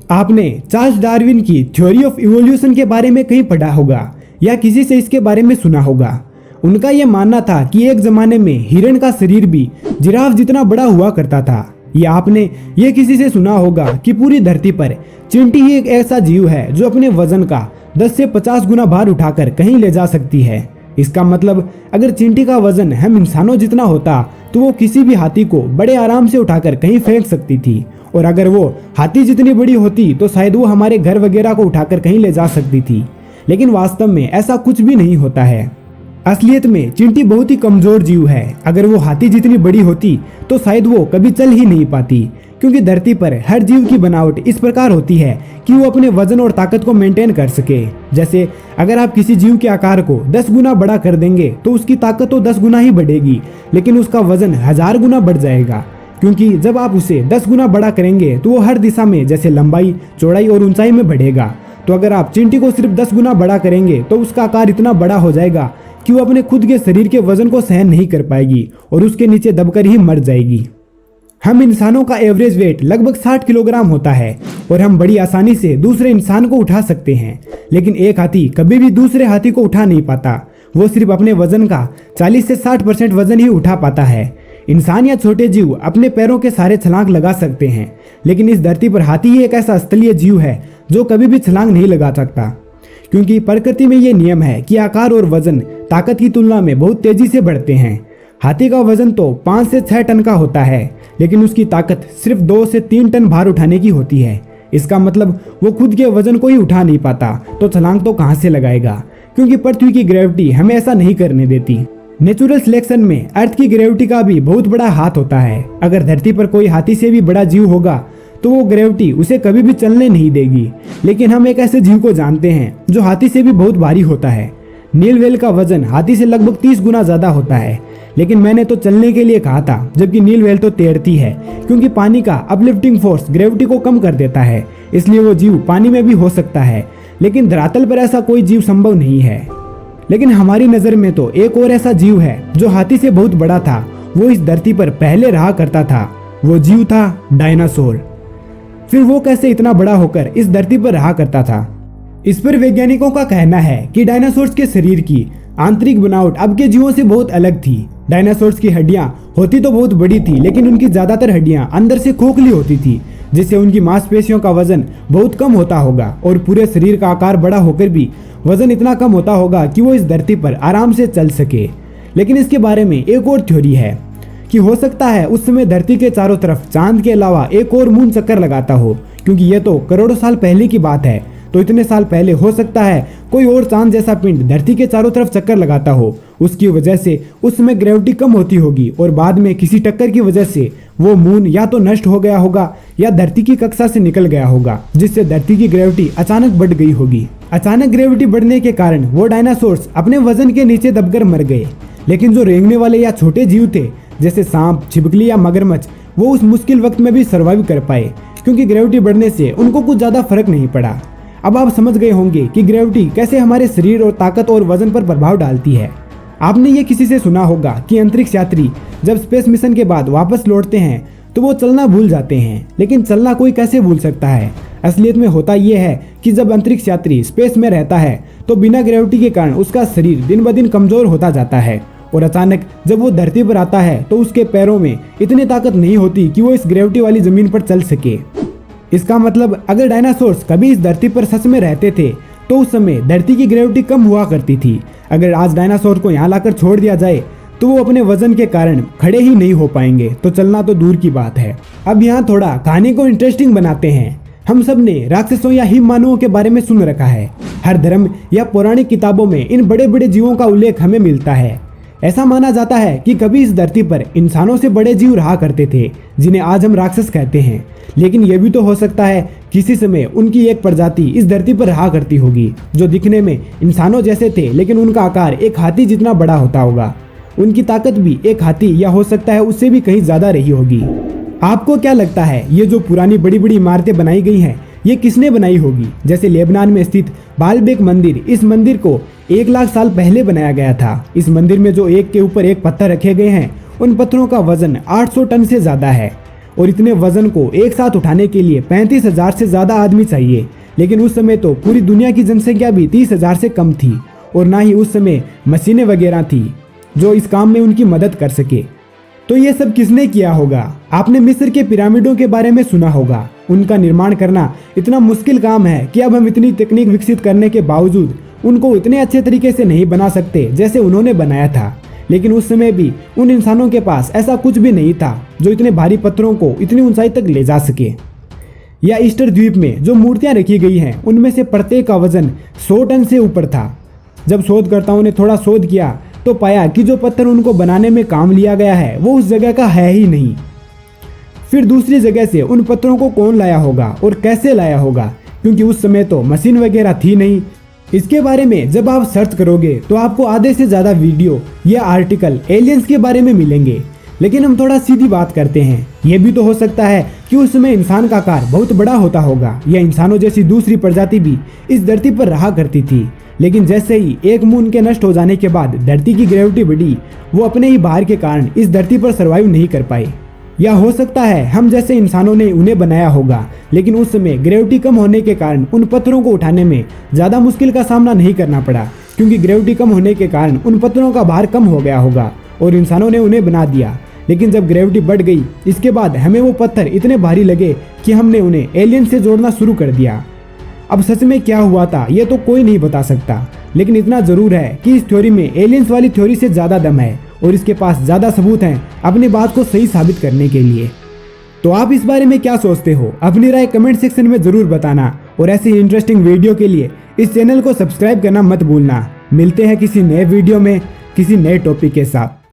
आपने Charles Darwin की theory of evolution के बारे में कहीं पढ़ा होगा या किसी से इसके बारे में सुना होगा। उनका यह मानना था कि एक जमाने में हिरण का शरीर भी जिराफ जितना बड़ा हुआ करता था। या आपने ये किसी से सुना होगा कि पूरी धरती पर चींटी ही एक ऐसा जीव है जो अपने वजन का 10 से 50 गुना भार उठाकर कहीं ले जा सकती है। इसका मतलब अगर चींटी का वजन हम इंसानों जितना होता तो वो किसी भी हाथी को बड़े आराम से उठाकर कहीं फेंक सकती थी, और अगर वो हाथी जितनी बड़ी होती तो शायद वो हमारे घर वगैरह को उठाकर कहीं ले जा सकती थी। लेकिन वास्तव में ऐसा कुछ भी नहीं होता है। असलियत में चींटी बहुत ही कमजोर जीव है। अगर वो हाथी जितनी बड़ी होती तो शायद वो कभी चल ही नहीं पाती, क्योंकि धरती पर हर जीव की बनावट इस प्रकार होती है कि वो अपने वजन और ताकत को मेंटेन कर सके। जैसे अगर आप किसी जीव के आकार को 10 गुना बड़ा कर देंगे तो उसकी ताकत तो 10 गुना ही बढ़ेगी, लेकिन उसका वजन 1000 गुना बढ़ जाएगा, क्योंकि जब आप उसे 10 गुना बड़ा करेंगे तो वो हर दिशा में जैसे लंबाई, चौड़ाई और ऊंचाई में बढ़ेगा। तो अगर आप चींटी को सिर्फ 10 गुना बड़ा करेंगे तो उसका आकार इतना बड़ा हो जाएगा कि वो अपने खुद के शरीर के वजन को सहन नहीं कर पाएगी और उसके नीचे दबकर ही मर जाएगी। हम इंसानों का एवरेज वेट लगभग 60 किलोग्राम होता है और हम बड़ी आसानी से दूसरे इंसान को उठा सकते हैं, लेकिन एक हाथी कभी भी दूसरे हाथी को उठा नहीं पाता। वो सिर्फ अपने वजन का 40 से 60% वजन ही उठा पाता है। इंसान या छोटे जीव अपने पैरों के सारे छलांग लगा सकते हैं, लेकिन इस धरती पर हाथी ही एक ऐसा स्थलीय जीव है जो कभी भी छलांग नहीं लगा सकता, क्योंकि प्रकृति में ये नियम है कि आकार और वजन ताकत की तुलना में बहुत तेजी से बढ़ते हैं। हाथी का वजन तो 5 से 6 टन का होता है, लेकिन उसकी ताकत सिर्फ 2 से 3 टन भार उठाने की होती है। इसका मतलब वो खुद के वजन को ही उठा नहीं पाता तो छलांग तो कहां से लगाएगा, क्योंकि पृथ्वी की ग्रेविटी हमें ऐसा नहीं करने देती। नेचुरल सिलेक्शन में अर्थ की ग्रेविटी का भी बहुत बड़ा हाथ होता है। अगर धरती पर कोई हाथी से भी बड़ा जीव होगा तो वो ग्रेविटी उसे कभी भी चलने नहीं देगी, लेकिन हम एक ऐसे जीव को जानते हैं जो हाथी से भी बहुत भारी होता है। नील व्हेल का वजन हाथी से लगभग 30 गुना ज्यादा होता है, लेकिन मैंने तो चलने के लिए कहा था, जबकि नील व्हेल तो तैरती है, क्योंकि पानी का अपलिफ्टिंग फोर्स ग्रेविटी को कम कर देता है, इसलिए वो जीव पानी में भी हो सकता है। लेकिन धरातल पर ऐसा कोई जीव संभव नहीं है। लेकिन हमारी नजर में तो एक और ऐसा जीव है जो हाथी से बहुत बड़ा था। वो इस धरती पर पहले रहा करता था। वो जीव था डायनासोर। फिर वो कैसे इतना बड़ा होकर इस धरती पर रहा करता था? इस पर वैज्ञानिकों का कहना है कि डायनासोर्स के शरीर की आंतरिक बनावट अब के जीवों से बहुत अलग थी। डायनासोर्स की हड्डियां होती तो बहुत बड़ी थी, लेकिन उनकी ज्यादातर हड्डियां अंदर से खोखली होती थी, जिससे उनकी मांसपेशियों का वजन बहुत कम होता होगा और पूरे शरीर का आकार बड़ा होकर भी वजन इतना कम होता होगा कि वो इस धरती पर आराम से चल सके। लेकिन इसके बारे में एक और थ्योरी है कि हो सकता है उस समय धरती के चारों तरफ चांद के अलावा एक और मून चक्कर लगाता हो, क्योंकि ये तो करोड़ों साल पहले की बात है। तो इतने साल पहले हो सकता है कोई और चांद जैसा पिंड धरती के चारों तरफ चक्कर लगाता हो। उसकी वजह से उस समय ग्रेविटी कम होती होगी और बाद में किसी टक्कर की वजह से वो मून या तो नष्ट हो गया होगा या धरती की कक्षा से निकल गया होगा, जिससे धरती की ग्रेविटी अचानक बढ़ गई होगी। अचानक ग्रेविटी बढ़ने के कारण वो डायनासोर्स अपने वजन के नीचे दबकर मर गए। लेकिन जो रेंगने वाले या छोटे जीव थे जैसे सांप, छिपकली या मगरमच्छ, वो उस मुश्किल वक्त में भी सर्वाइव कर पाए, क्योंकि ग्रेविटी बढ़ने से उनको कुछ ज्यादा फर्क नहीं पड़ा। अब आप समझ गए होंगे कि ग्रेविटी कैसे हमारे शरीर और ताकत और वजन पर प्रभाव डालती है। आपने ये किसी से सुना होगा कि अंतरिक्ष यात्री जब स्पेस मिशन के बाद वापस लौटते हैं तो वो चलना भूल जाते हैं, लेकिन चलना कोई कैसे भूल सकता है? असलियत में होता यह है कि जब अंतरिक्ष यात्री स्पेस में रहता है तो बिना ग्रेविटी के कारण उसका शरीर दिन ब दिन कमजोर होता जाता है, और अचानक जब वो धरती पर आता है तो उसके पैरों में इतनी ताकत नहीं होती कि वो इस ग्रेविटी वाली जमीन पर चल सके। इसका मतलब अगर डायनासोर्स कभी इस धरती पर सच में रहते थे तो उस समय धरती की ग्रेविटी कम हुआ करती थी। अगर आज डायनासोर को यहाँ लाकर छोड़ दिया जाए तो वो अपने वजन के कारण खड़े ही नहीं हो पाएंगे, तो चलना तो दूर की बात है। अब यहाँ थोड़ा कहानी को इंटरेस्टिंग बनाते हैं। हम सब ने राक्षसों या हिम मानवों के बारे में सुन रखा है। हर धर्म या पौराणिक किताबों में इन बड़े बड़े जीवों का उल्लेख हमें मिलता है। ऐसा माना जाता है कि कभी इस धरती पर इंसानों से बड़े जीव रहा करते थे, जिन्हें आज हम राक्षस कहते हैं। लेकिन यह भी तो हो सकता है किसी समय उनकी एक प्रजाति इस धरती पर रहा करती होगी जो दिखने में इंसानों जैसे थे, लेकिन उनका आकार एक हाथी जितना बड़ा होता होगा। उनकी ताकत भी एक हाथी या हो सकता है उससे भी कहीं ज्यादा रही होगी। आपको क्या लगता है ये जो पुरानी बड़ी बड़ी इमारतें बनाई गई हैं ये किसने बनाई होगी? जैसे लेबनान में स्थित बालबेक मंदिर, इस मंदिर को 1 लाख साल पहले बनाया गया था। इस मंदिर में जो एक के ऊपर एक पत्थर रखे गए हैं उन पत्थरों का वजन 800 टन से ज्यादा है। और इतने वजन को एक साथ उठाने के लिए 35,000 से ज़्यादा आदमी चाहिए। लेकिन उस समय तो पूरी दुनिया की जनसंख्या भी 30,000 से कम थी और ना ही उस समय मशीनें वगैरह थी जो इस काम में उनकी मदद कर सके। तो ये सब किसने किया होगा? आपने मिस्र के पिरामिडों के बारे में सुना होगा। उनका निर्माण करना इतना मुश्किल काम है कि अब हम इतनी तकनीक विकसित करने के बावजूद उनको इतने अच्छे तरीके से नहीं बना सकते जैसे उन्होंने बनाया था। लेकिन उस समय भी उन इंसानों के पास ऐसा कुछ भी नहीं था जो इतने भारी पत्थरों को इतनी ऊंचाई तक ले जा सके। या ईस्टर द्वीप में जो मूर्तियां रखी गई हैं उनमें से प्रत्येक का वजन 100 टन से ऊपर था। जब शोधकर्ताओं ने थोड़ा शोध किया तो पाया कि जो पत्थर उनको बनाने में काम लिया गया है वो उस जगह का है ही नहीं। फिर दूसरी जगह से उन पत्थरों को कौन लाया होगा और कैसे लाया होगा, क्योंकि उस समय तो मशीन वगैरह थी नहीं। इसके बारे में जब आप सर्च करोगे तो आपको आधे से ज़्यादा वीडियो या आर्टिकल एलियंस के बारे में मिलेंगे। लेकिन हम थोड़ा सीधी बात करते हैं, यह भी तो हो सकता है कि उस समय इंसान का आकार बहुत बड़ा होता होगा या इंसानों जैसी दूसरी प्रजाति भी इस धरती पर रहा करती थी। लेकिन जैसे ही एक मून के नष्ट हो जाने के बाद धरती की ग्रेविटी बढ़ी, वो अपने ही भार के कारण इस धरती पर सर्वाइव नहीं कर पाए। या हो सकता है हम जैसे इंसानों ने उन्हें बनाया होगा, लेकिन उस समय ग्रेविटी कम होने के कारण उन पत्थरों को उठाने में ज़्यादा मुश्किल का सामना नहीं करना पड़ा, क्योंकि ग्रेविटी कम होने के कारण उन पत्थरों का भार कम हो गया होगा और इंसानों ने उन्हें बना दिया। लेकिन जब ग्रेविटी बढ़ गई इसके बाद हमें वो पत्थर इतने भारी लगे कि हमने उन्हें एलियन से जोड़ना शुरू कर दिया। अब सच में क्या हुआ था ये तो कोई नहीं बता सकता, लेकिन इतना ज़रूर है कि इस थ्योरी में एलियंस वाली थ्योरी से ज़्यादा दम है और इसके पास ज़्यादा सबूत हैं अपनी बात को सही साबित करने के लिए। तो आप इस बारे में क्या सोचते हो? अपनी राय कमेंट सेक्शन में ज़रूर बताना और ऐसे ही इंटरेस्टिंग वीडियो के लिए इस चैनल को सब्सक्राइब करना मत भूलना। मिलते हैं किसी नए वीडियो में किसी नए टॉपिक के साथ।